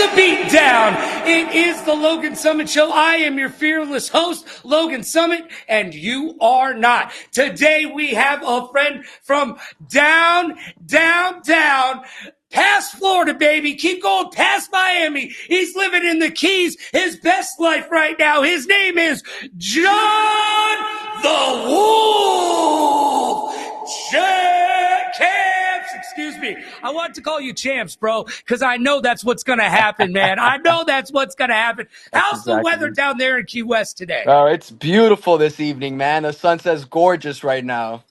the beat down. It is the Logan Summit Show. I am your fearless host, Logan Summit, and you are not. Today we have a friend from down, past Florida, baby. Keep going past Miami. He's living in the Keys. His best life right now. His name is John the Wolf. Champs, excuse me. I want to call you Champs, bro, because I know that's what's going to happen, man. I know that's what's going to happen. How's the weather down there in Key West today? Oh, it's beautiful this evening, man. The sunset's gorgeous right now.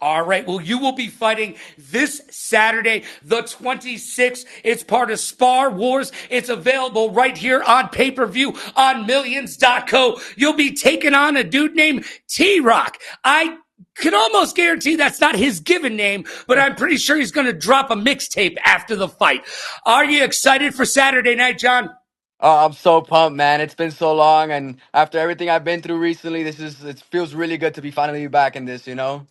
All right. Well, you will be fighting this Saturday, the 26th. It's part of Spar Wars. It's available right here on pay-per-view on millions.co. You'll be taking on a dude named T-Rock. I can almost guarantee that's not his given name, but I'm pretty sure he's going to drop a mixtape after the fight. Are you excited for Saturday night, John? Oh, I'm so pumped, man. It's been so long, and after everything I've been through recently, it feels really good to be finally back in this, you know?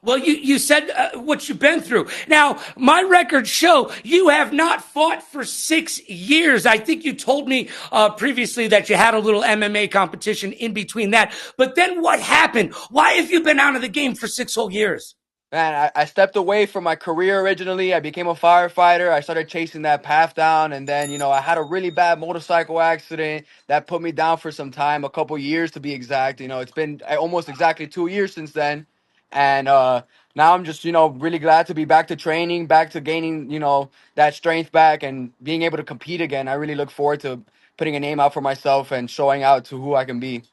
Well, you said what you've been through. Now, my records show you have not fought for 6 years. I think you told me previously that you had a little MMA competition in between that. But then what happened? Why have you been out of the game for 6 whole years? Man, I stepped away from my career originally. I became a firefighter. I started chasing that path down, and then, I had a really bad motorcycle accident that put me down for some time, a couple years to be exact. It's been almost exactly 2 years since then. And now I'm just, really glad to be back to training, back to gaining, that strength back and being able to compete again. I really look forward to putting a name out for myself and showing out to who I can be.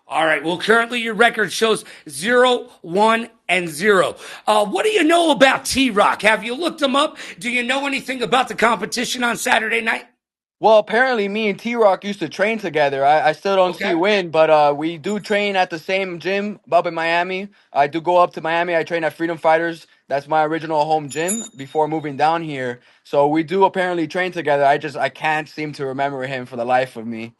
All right. Well, currently your record shows 0-1-0. What do you know about T-Rock? Have you looked him up? Do you know anything about the competition on Saturday night? Well, apparently me and T-Rock used to train together. I still don't see win, but we do train at the same gym up in Miami. I do go up to Miami. I train at Freedom Fighters. That's my original home gym before moving down here. So we do apparently train together. I can't seem to remember him for the life of me.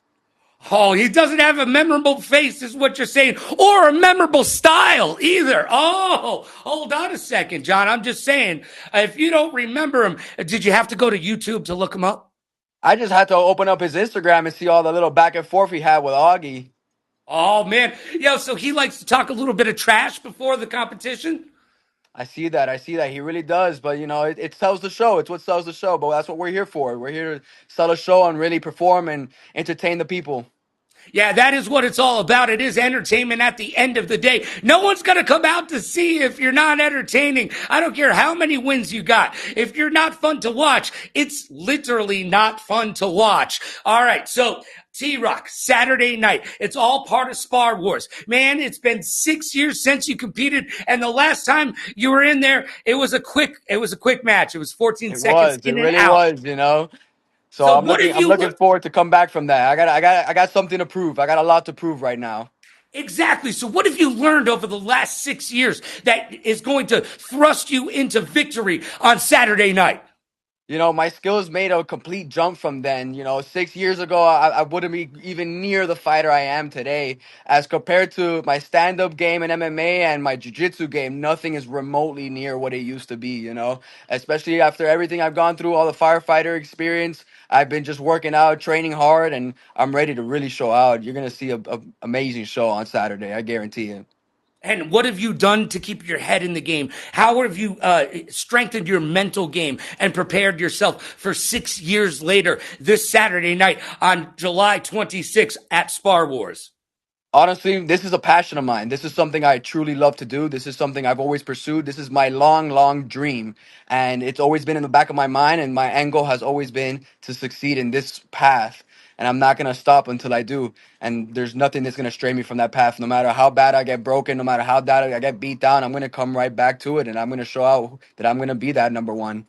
Oh, he doesn't have a memorable face, is what you're saying, or a memorable style either. Oh, hold on a second, John. I'm just saying, if you don't remember him, did you have to go to YouTube to look him up? I just had to open up his Instagram and see all the little back and forth he had with Augie. Oh, man. Yo, so he likes to talk a little bit of trash before the competition? I see that. He really does. But, it sells the show. It's what sells the show. But that's what we're here for. We're here to sell a show and really perform and entertain the people. Yeah, that is what it's all about. It is entertainment at the end of the day. No one's going to come out to see if you're not entertaining. I don't care how many wins you got. If you're not fun to watch, it's literally not fun to watch. All right. So T-Rock, Saturday night. It's all part of Spar Wars. Man, it's been 6 years since you competed. And the last time you were in there, it was a quick match. It was 14 seconds in and out. It really was. So I'm looking forward to come back from that. I got something to prove. I got a lot to prove right now. Exactly. So what have you learned over the last 6 years that is going to thrust you into victory on Saturday night? My skills made a complete jump from then. 6 years ago, I wouldn't be even near the fighter I am today. As compared to my stand-up game in MMA and my jiu-jitsu game, nothing is remotely near what it used to be, Especially after everything I've gone through, all the firefighter experience. I've been just working out, training hard, and I'm ready to really show out. You're going to see an amazing show on Saturday, I guarantee it. And what have you done to keep your head in the game? How have you strengthened your mental game and prepared yourself for 6 years later this Saturday night on July 26th at Spar Wars? Honestly, this is a passion of mine. This is something I truly love to do. This is something I've always pursued. This is my long, long dream. And it's always been in the back of my mind. And my end goal has always been to succeed in this path. And I'm not going to stop until I do. And there's nothing that's going to stray me from that path. No matter how bad I get broken, no matter how bad I get beat down, I'm going to come right back to it. And I'm going to show out that I'm going to be that number one.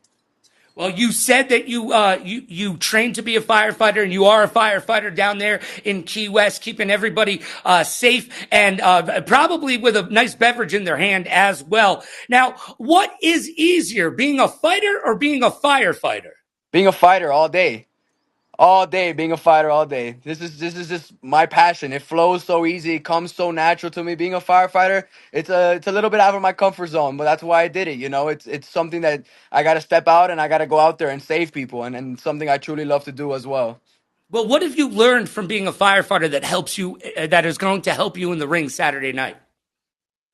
Well, you said that you trained to be a firefighter, and you are a firefighter down there in Key West, keeping everybody safe and probably with a nice beverage in their hand as well. Now, what is easier, being a fighter or being a firefighter? Being a fighter all day. All day, being a fighter all day. This is just my passion. It flows so easy. It comes so natural to me. Being a firefighter, it's a little bit out of my comfort zone, but that's why I did it. It's something that I got to step out and I got to go out there and save people, and something I truly love to do as well. Well, what have you learned from being a firefighter that helps you, that is going to help you in the ring Saturday night?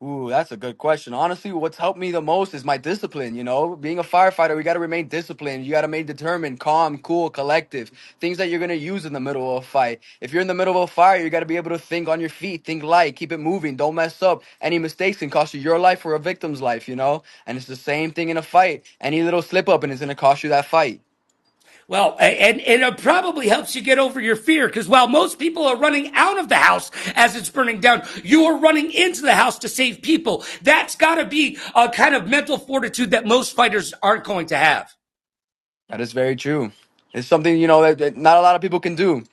Ooh, that's a good question. Honestly, what's helped me the most is my discipline. Being a firefighter, we got to remain disciplined. You got to remain determined, calm, cool, collective. Things that you're going to use in the middle of a fight. If you're in the middle of a fire, you got to be able to think on your feet, think light, keep it moving, don't mess up. Any mistakes can cost you your life or a victim's life. And it's the same thing in a fight. Any little slip up and it's going to cost you that fight. Well, and it probably helps you get over your fear because while most people are running out of the house as it's burning down, you are running into the house to save people. That's got to be a kind of mental fortitude that most fighters aren't going to have. That is very true. It's something, that not a lot of people can do.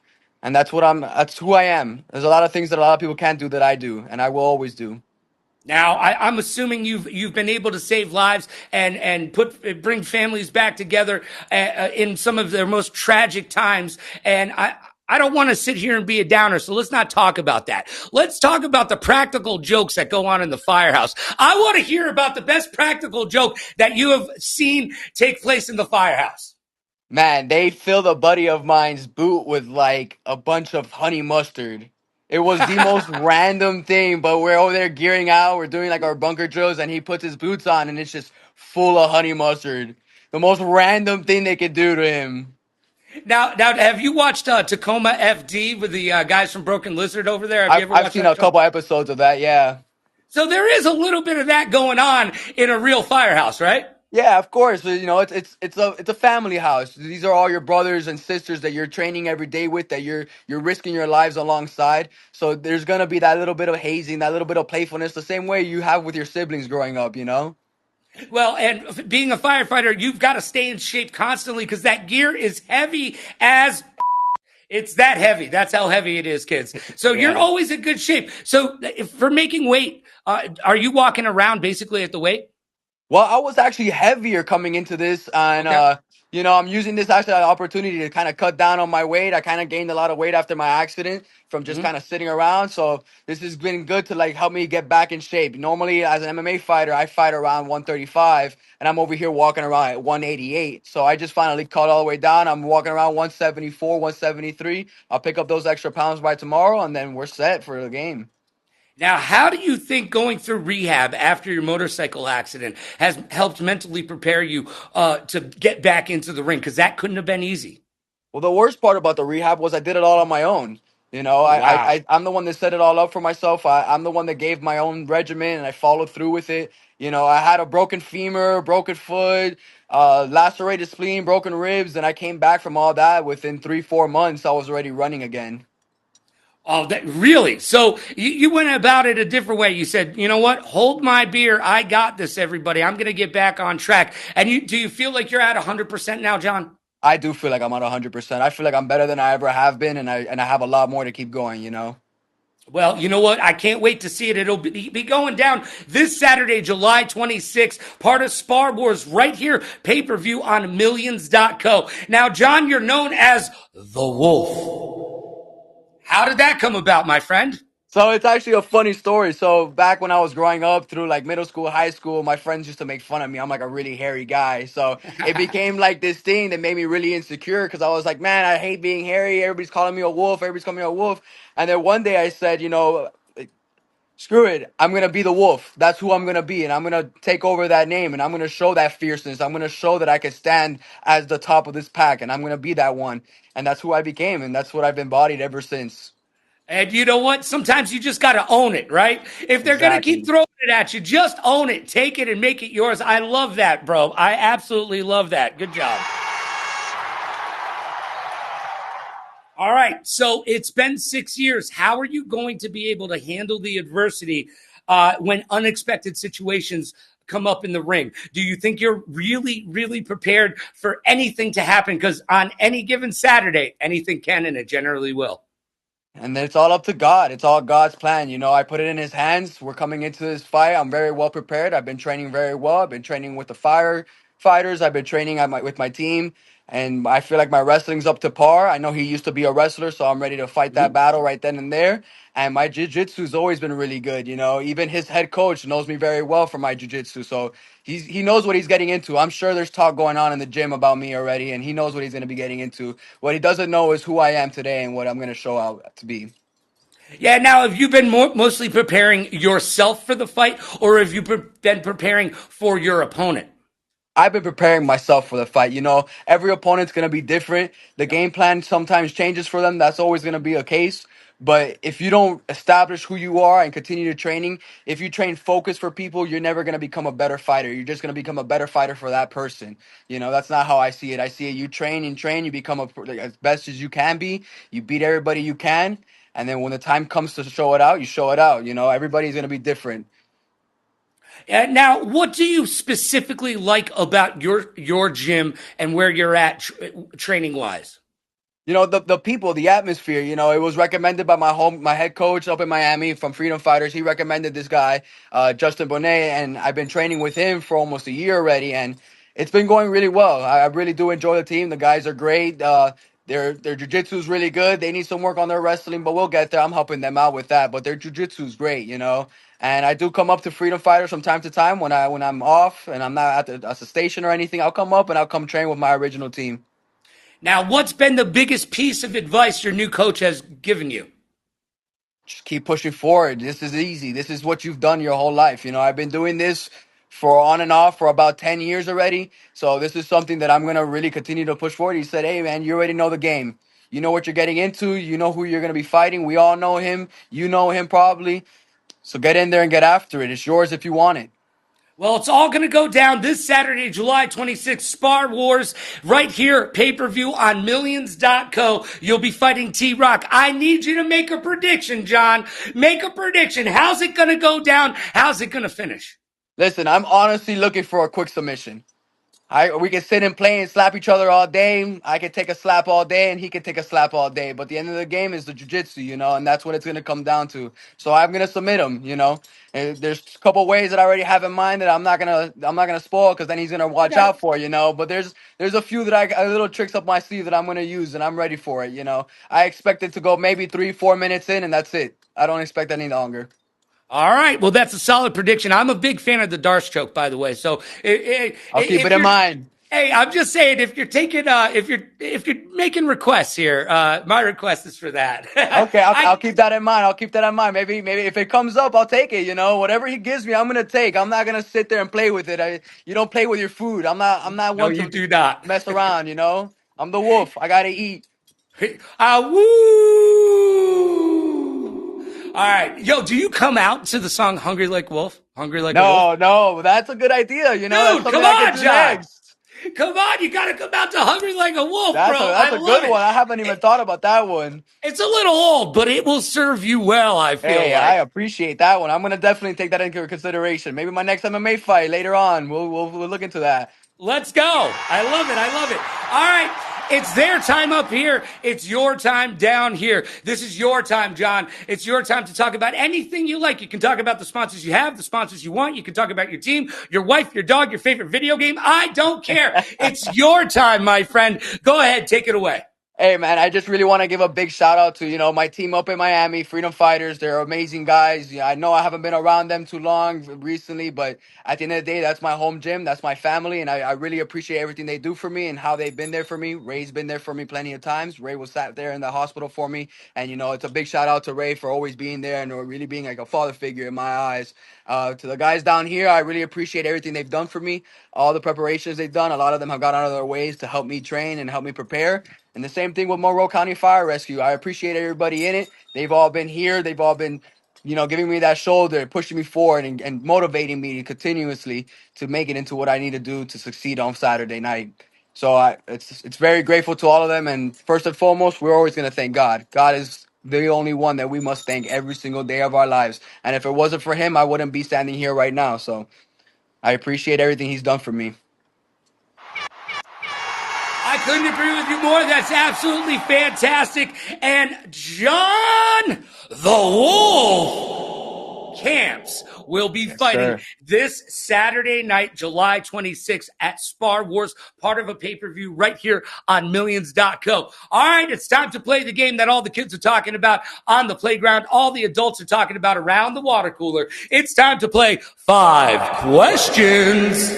And that's who I am. There's a lot of things that a lot of people can't do that I do, and I will always do. Now, I'm assuming you've been able to save lives and bring families back together in some of their most tragic times. And I don't want to sit here and be a downer, so let's not talk about that. Let's talk about the practical jokes that go on in the firehouse. I want to hear about the best practical joke that you have seen take place in the firehouse. Man, they filled a buddy of mine's boot with like a bunch of honey mustard. It was the most random thing, but we're over there gearing out. We're doing like our bunker drills, and he puts his boots on, and it's just full of honey mustard. The most random thing they could do to him. Now, have you watched Tacoma FD with the guys from Broken Lizard over there? Have you I've ever I've watched seen that a show? couple episodes of that. Yeah. So there is a little bit of that going on in a real firehouse, right? Yeah, of course. It's a family house. These are all your brothers and sisters that you're training every day with, that you're risking your lives alongside. So there's gonna be that little bit of hazing, that little bit of playfulness, the same way you have with your siblings growing up. Well, and being a firefighter, you've got to stay in shape constantly because that gear is heavy as it's that heavy. That's how heavy it is, kids. So you're Yeah. always in good shape. So for making weight, are you walking around basically at the weight? Well, I was actually heavier coming into this, and Okay. I'm using this actually as an opportunity to kind of cut down on my weight. I kind of gained a lot of weight after my accident from just Mhm. kind of sitting around. So this has been good to like help me get back in shape. Normally, as an MMA fighter, I fight around 135, and I'm over here walking around at 188. So I just finally cut all the way down. I'm walking around 174, 173. I'll pick up those extra pounds by tomorrow, and then we're set for the game. Now, how do you think going through rehab after your motorcycle accident has helped mentally prepare you to get back into the ring? Because that couldn't have been easy. Well, the worst part about the rehab was I did it all on my own. Oh, wow. I'm the one that set it all up for myself. I'm the one that gave my own regimen and I followed through with it. I had a broken femur, broken foot, lacerated spleen, broken ribs, and I came back from all that within 3, 4 months. I was already running again. Oh, that really? So you went about it a different way. You said, you know what? Hold my beer. I got this, everybody. I'm going to get back on track. And do you feel like you're at 100% now, John? I do feel like I'm at 100%. I feel like I'm better than I ever have been, and I have a lot more to keep going. Well, you know what? I can't wait to see it. It'll be going down this Saturday, July 26th, part of Spar Wars right here, pay per view on millions.co. Now, John, you're known as the Wolf. How did that come about, my friend? So it's actually a funny story. So back when I was growing up through like middle school, high school, my friends used to make fun of me. I'm like a really hairy guy. So it became like this thing that made me really insecure because I was like, man, I hate being hairy. Everybody's calling me a wolf. Everybody's calling me a wolf. And then one day I said, screw it. I'm going to be the wolf. That's who I'm going to be. And I'm going to take over that name and I'm going to show that fierceness. I'm going to show that I can stand as the top of this pack and I'm going to be that one. And that's who I became. And that's what I've embodied ever since. And you know what? Sometimes you just got to own it, right? If they're going to keep Exactly. throwing it at you, just own it. Take it and make it yours. I love that, bro. I absolutely love that. Good job. All right. So it's been 6 years. How are you going to be able to handle the adversity when unexpected situations come up in the ring? Do you think you're really, really prepared for anything to happen? Because on any given Saturday, anything can and it generally will. And then it's all up to God. It's all God's plan. I put it in his hands. We're coming into this fight. I'm very well prepared. I've been training very well. I've been training with the firefighters. I've been training with my team. and I feel like my wrestling's up to par. I know he used to be a wrestler, so I'm ready to fight that battle right then and there. And my jiu-jitsu's always been really good, you know. Even his head coach knows me very well for my jiu-jitsu, so he knows what he's getting into. I'm sure there's talk going on in the gym about me already, and he knows what he's going to be getting into. What he doesn't know is who I am today and what I'm going to show out to be. Yeah, now have you been mostly preparing yourself for the fight, or have you been preparing for your opponent? I've been preparing myself for the fight. You know, every opponent's going to be different. The game plan sometimes changes for them. That's always going to be a case. But if you don't establish who you are and continue to training, if you train focus for people, you're never going to become a better fighter. You're just going to become a better fighter for that person. You know, that's not how I see it. I see it. You train and train, you become like, as best as you can be. You beat everybody you can. And then when the time comes to show it out, you show it out. You know, everybody's going to be different. Now, what do you specifically like about your gym and where you're at training wise? You know, the people, the atmosphere, you know, it was recommended by my head coach up in Miami from Freedom Fighters. He recommended this guy, Justin Bonet, and I've been training with him for almost a year already, and it's been going really well. I really do enjoy the team. The guys are great. Their jiu-jitsu is really good. They need some work on their wrestling, but we'll get there. I'm helping them out with that, but their jiu-jitsu is great, you know. And I do come up to Freedom Fighters from time to time when I'm off and I'm not at the station or anything. I'll come up and I'll come train with my original team. Now, what's been the biggest piece of advice your new coach has given you? Just keep pushing forward. This is easy. This is what you've done your whole life. You know, I've been doing this for on and off for about 10 years already. So this is something that I'm going to really continue to push forward. He said, hey, man, you already know the game. You know what you're getting into. You know who you're going to be fighting. We all know him. You know him probably. So get in there and get after it. It's yours if you want it. Well, it's all going to go down this Saturday, July 26th, Spar Wars, right here, pay-per-view on Millions.co. You'll be fighting T-Rock. I need you to make a prediction, John. Make a prediction. How's it going to go down? How's it going to finish? Listen, I'm honestly looking for a quick submission. We can sit and play and slap each other all day. I can take a slap all day, and he can take a slap all day. But the end of the game is the jiu-jitsu, you know, and that's what it's gonna come down to. So I'm gonna submit him, you know. And there's a couple ways that I already have in mind that I'm not gonna spoil because then he's gonna watch Okay. out for, you know. But there's a few that little tricks up my sleeve that I'm gonna use, and I'm ready for it, you know. I expect it to go maybe 3-4 minutes in, and that's it. I don't expect any longer. All right. Well, that's a solid prediction. I'm a big fan of the Darce choke, by the way. So I'll keep if it in you're, mind. hey, I'm just saying, if you're taking, if you're making requests here, my request is for that. Okay, I'll I keep that in mind. I'll keep that in mind. Maybe if it comes up, I'll take it. You know, whatever he gives me, I'm gonna take. I'm not gonna sit there and play with it. You don't play with your food. I'm not no, one you to do not. mess around. You know, I'm the wolf. I gotta eat. Woo! All right, yo, do you come out to the song "Hungry Like Wolf"? Hungry like a wolf, No, no, that's a good idea. You know, that's dude. something Come I could on, do John. next. Come on, you got to come out to "Hungry Like a Wolf," That's a bro. that's I a love good it. one. I haven't even thought about that one. It's a little old, but it will serve you well. I feel Hey, I like. appreciate that one. I'm gonna definitely take that into consideration. Maybe my next MMA fight later on. We'll look into that. Let's go. I love it. I love it. All right. It's their time up here. It's your time down here. This is your time, John. It's your time to talk about anything you like. You can talk about the sponsors you have, the sponsors you want. You can talk about your team, your wife, your dog, your favorite video game. I don't care. It's your time, my friend. Go ahead. Take it away. Hey man, I just really want to give a big shout out to, you know, my team up in Miami, Freedom Fighters. They're amazing guys. Yeah, I know I haven't been around them too long recently, but at the end of the day, that's my home gym, that's my family, and I really appreciate everything they do for me and how they've been there for me. Ray's been there for me plenty of times. Ray was sat there in the hospital for me, and you know, it's a big shout out to Ray for always being there and really being like a father figure in my eyes. To the guys down here, I really appreciate everything they've done for me, all the preparations they've done. A lot of them have gone out of their ways to help me train and help me prepare. And the same thing with Monroe County Fire Rescue. I appreciate everybody in it. They've all been here. They've all been, you know, giving me that shoulder, pushing me forward and motivating me continuously to make it into what I need to do to succeed on Saturday night. So it's very grateful to all of them. And first and foremost, we're always going to thank God. God is the only one that we must thank every single day of our lives. And if it wasn't for him, I wouldn't be standing here right now. So I appreciate everything he's done for me. I couldn't agree with you more. That's absolutely fantastic. And John the Wolf camps will be Yes, fighting sir. this Saturday night, July 26th at Spar Wars, part of a pay-per-view right here on Millions.co. All right, it's time to play the game that all the kids are talking about on the playground, all the adults are talking about around the water cooler. It's time to play 5 questions.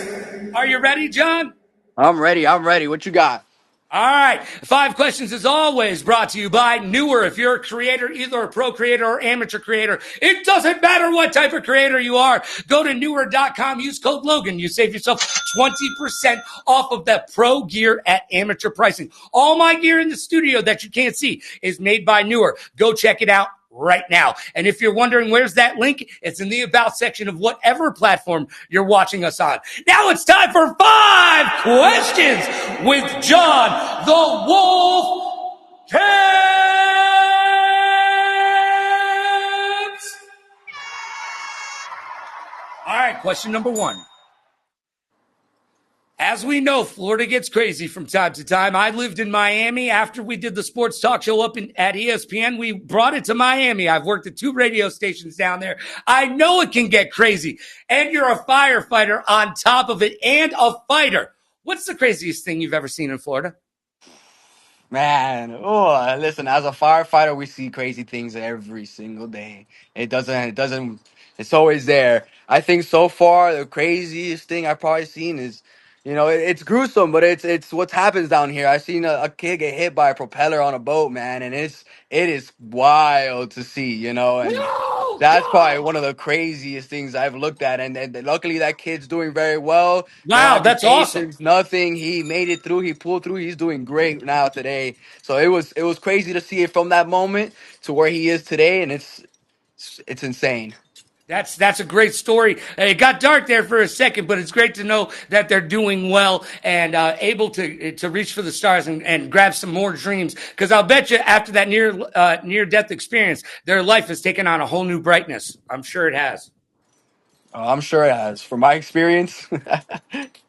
Are you ready, John? I'm ready. I'm ready. What you got? All right. 5 questions is always brought to you by Newer. If you're a creator, either a pro creator or amateur creator, it doesn't matter what type of creator you are. Go to newer.com. Use code Logan. You save yourself 20% off of that pro gear at amateur pricing. All my gear in the studio that you can't see is made by Newer. Go check it out right now. And if you're wondering where's that link, it's in the about section of whatever platform you're watching us on. Now it's time for 5 questions with John the Wolf Camps. All right, question number 1. As we know, Florida gets crazy from time to time. I lived in Miami after we did the sports talk show up at ESPN. We brought it to Miami. I've worked at 2 radio stations down there. I know it can get crazy. And you're a firefighter on top of it and a fighter. What's the craziest thing you've ever seen in Florida? Man, oh, listen, as a firefighter, we see crazy things every single day. It's always there. I think so far, the craziest thing I've probably seen is, it's gruesome, but it's what happens down here. I've seen a kid get hit by a propeller on a boat, man, and it is wild to see, and No, that's probably God. one of the craziest things I've looked at. And luckily that kid's doing very well. No Wow, that's awesome. amputations, nothing. He made it through. He pulled through. He's doing great now today. So it was crazy to see it from that moment to where he is today, and it's insane. That's a great story. It got dark there for a second, but it's great to know that they're doing well and able to reach for the stars and grab some more dreams. Because I'll bet you after that near death experience, their life has taken on a whole new brightness. I'm sure it has. I'm sure it has. From my experience,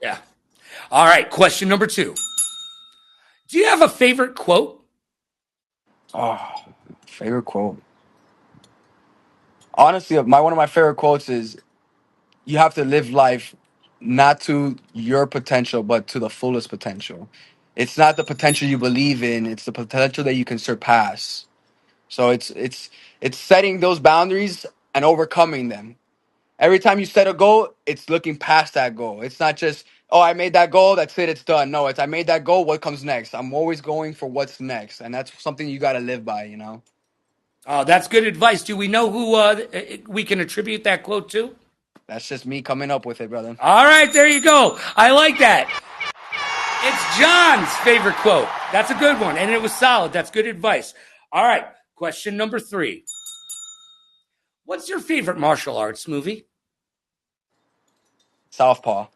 Yeah. All right. Question number 2. Do you have a favorite quote? oh, favorite quote. Honestly, one of my favorite quotes is, "You have to live life not to your potential, but to the fullest potential. It's not the potential you believe in; it's the potential that you can surpass." So it's setting those boundaries and overcoming them. Every time you set a goal, it's looking past that goal. It's not just, oh, I made that goal, that's it, it's done. No, it's I made that goal, what comes next? I'm always going for what's next, and that's something you got to live by. Oh, that's good advice. Do we know who we can attribute that quote to? That's just me coming up with it, brother. All right, there you go. I like that. It's John's favorite quote. That's a good one, and it was solid. That's good advice. All right, question number 3. What's your favorite martial arts movie? Southpaw.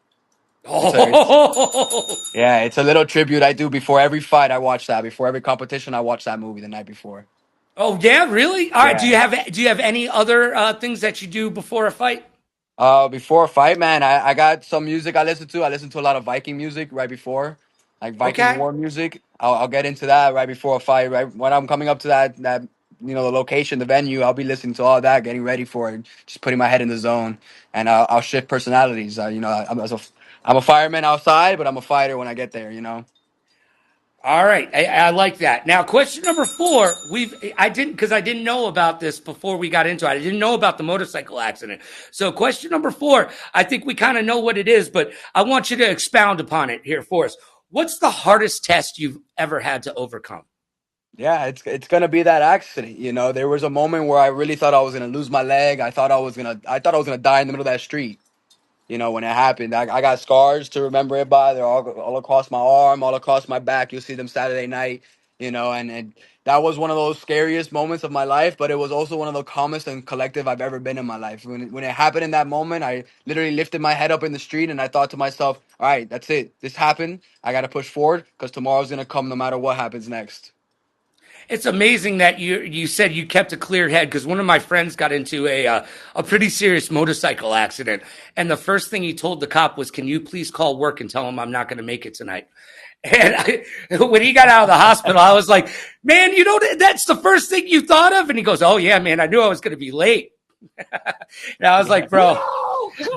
It's Oh, yeah, it's a little tribute I do before every fight. I watch that before every competition. I watch that movie the night before. oh yeah, really? All right. Do you Yeah. have any other things that you do before a fight? Before a fight, man, I got some music I listen to. I listen to a lot of Viking music right before, like Viking Okay. war music. I'll get into that right before a fight. Right when I'm coming up to that the location, the venue, I'll be listening to all that, getting ready for it, just putting my head in the zone, and I'll shift personalities. I'm a fireman outside, but I'm a fighter when I get there. All right, I like that. Now, question number 4. I didn't know about this before we got into it. I didn't know about the motorcycle accident. So, question number 4. I think we kind of know what it is, but I want you to expound upon it here for us. What's the hardest test you've ever had to overcome? Yeah, it's gonna be that accident. There was a moment where I really thought I was gonna lose my leg. I thought I was gonna die in the middle of that street. When it happened, I got scars to remember it by. They're all across my arm, all across my back. You'll see them Saturday night, and that was one of those scariest moments of my life, but it was also one of the calmest and collective I've ever been in my life. When it happened in that moment, I literally lifted my head up in the street and I thought to myself, all right, that's it. This happened. I got to push forward because tomorrow's going to come no matter what happens next. It's amazing that you said you kept a clear head because one of my friends got into a pretty serious motorcycle accident, and the first thing he told the cop was, "Can you please call work and tell him I'm not going to make it tonight?" And when he got out of the hospital, I was like, "Man, that's the first thing you thought of?" And he goes, "Oh yeah, man, I knew I was going to be late." And I was like, bro,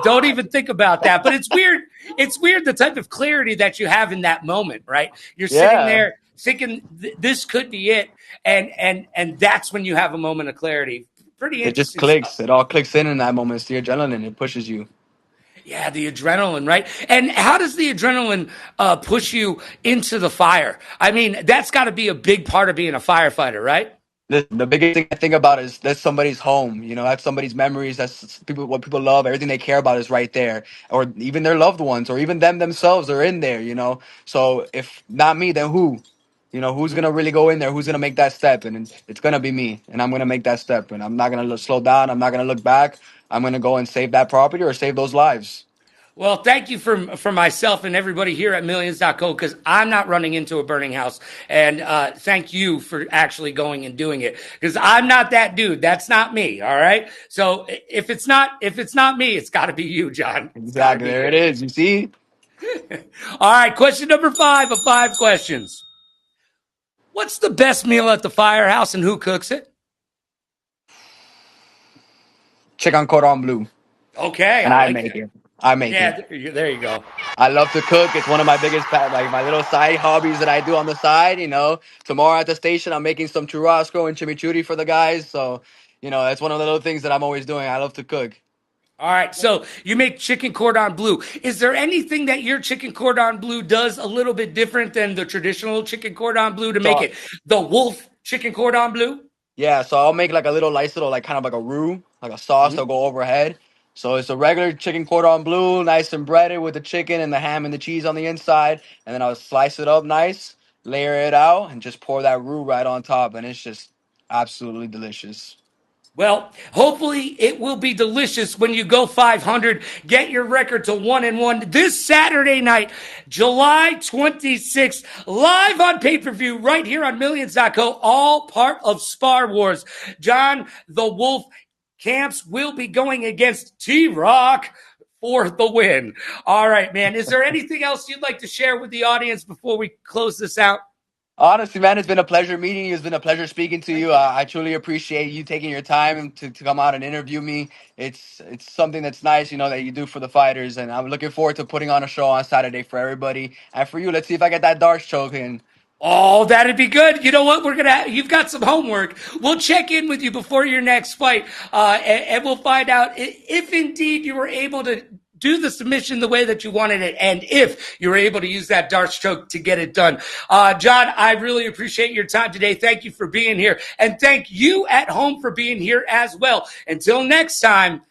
don't even think about that. But it's weird. It's weird the type of clarity that you have in that moment, right? You're sitting Yeah, there thinking this could be it, and that's when you have a moment of clarity. Pretty it just interesting stuff. clicks. It all clicks in that moment. It's the adrenaline. It pushes you. Yeah, the adrenaline, right? And how does the adrenaline push you into the fire? I mean, that's got to be a big part of being a firefighter, right? The biggest thing I think about is that's somebody's home. You know, that's somebody's memories. That's people what people love. Everything they care about is right there, or even their loved ones, or even them themselves are in there. You know, so if not me, then who? You know, who's gonna really go in there? Who's gonna make that step? And it's gonna be me, and I'm gonna make that step. And I'm not gonna slow down. I'm not gonna look back. I'm gonna go and save that property or save those lives. Well, thank you for myself and everybody here at Millions.co because I'm not running into a burning house. And thank you for actually going and doing it because I'm not that dude. That's not me. All right. So if it's not me, it's got to be you, John. It's got to Exactly. be There it you. is. You see? All right. Question number 5 of 5 questions. What's the best meal at the firehouse and who cooks it? Chicken cordon bleu, Okay. and I I like make it. it. I make it. Yeah. There you go. I love to cook. It's one of my biggest, like my little side hobbies that I do on the side. You know, tomorrow at the station, I'm making some churrasco and chimichurri for the guys. So, you know, that's one of the little things that I'm always doing. I love to cook. All right, so you make chicken cordon bleu. Is there anything that your chicken cordon bleu does a little bit different than the traditional chicken cordon bleu to make So, it the wolf chicken cordon bleu? yeah, so I'll make like a little nice little, like kind of like a roux, like a sauce that'll go overhead. So it's a regular chicken cordon bleu, nice and breaded with the chicken and the ham and the cheese on the inside. And then I'll slice it up nice, layer it out, and just pour that roux right on top. And it's just absolutely delicious. Well, hopefully it will be delicious when you go 500. Get your record to 1-1 this Saturday night, July 26th, live on pay-per-view right here on Millions.co, all part of Spar Wars. John the Wolf Camps will be going against T-Rock for the win. All right, man. Is there anything else you'd like to share with the audience before we close this out? Honestly, man, it's been a pleasure meeting you. It's been a pleasure speaking to Thank you. you. I truly appreciate you taking your time to come out and interview me. It's something that's nice, you know, that you do for the fighters, and I'm looking forward to putting on a show on Saturday for everybody and for you. Let's see if I get that darts choke in. Oh, that'd be good. You know what? You've got some homework. We'll check in with you before your next fight, and we'll find out if indeed you were able to do the submission the way that you wanted it, and if you were able to use that dart stroke to get it done. John, I really appreciate your time today. Thank you for being here, and thank you at home for being here as well. Until next time,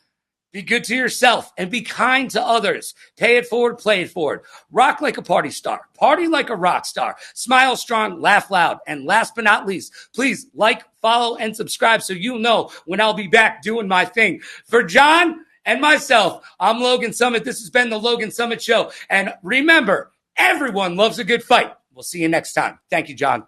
be good to yourself and be kind to others. Pay it forward, play it forward. Rock like a party star. Party like a rock star. Smile strong, laugh loud. And last but not least, please like, follow, and subscribe so you'll know when I'll be back doing my thing. For John and myself, I'm Logan Summit. This has been the Logan Summit Show. And remember, everyone loves a good fight. We'll see you next time. Thank you, John.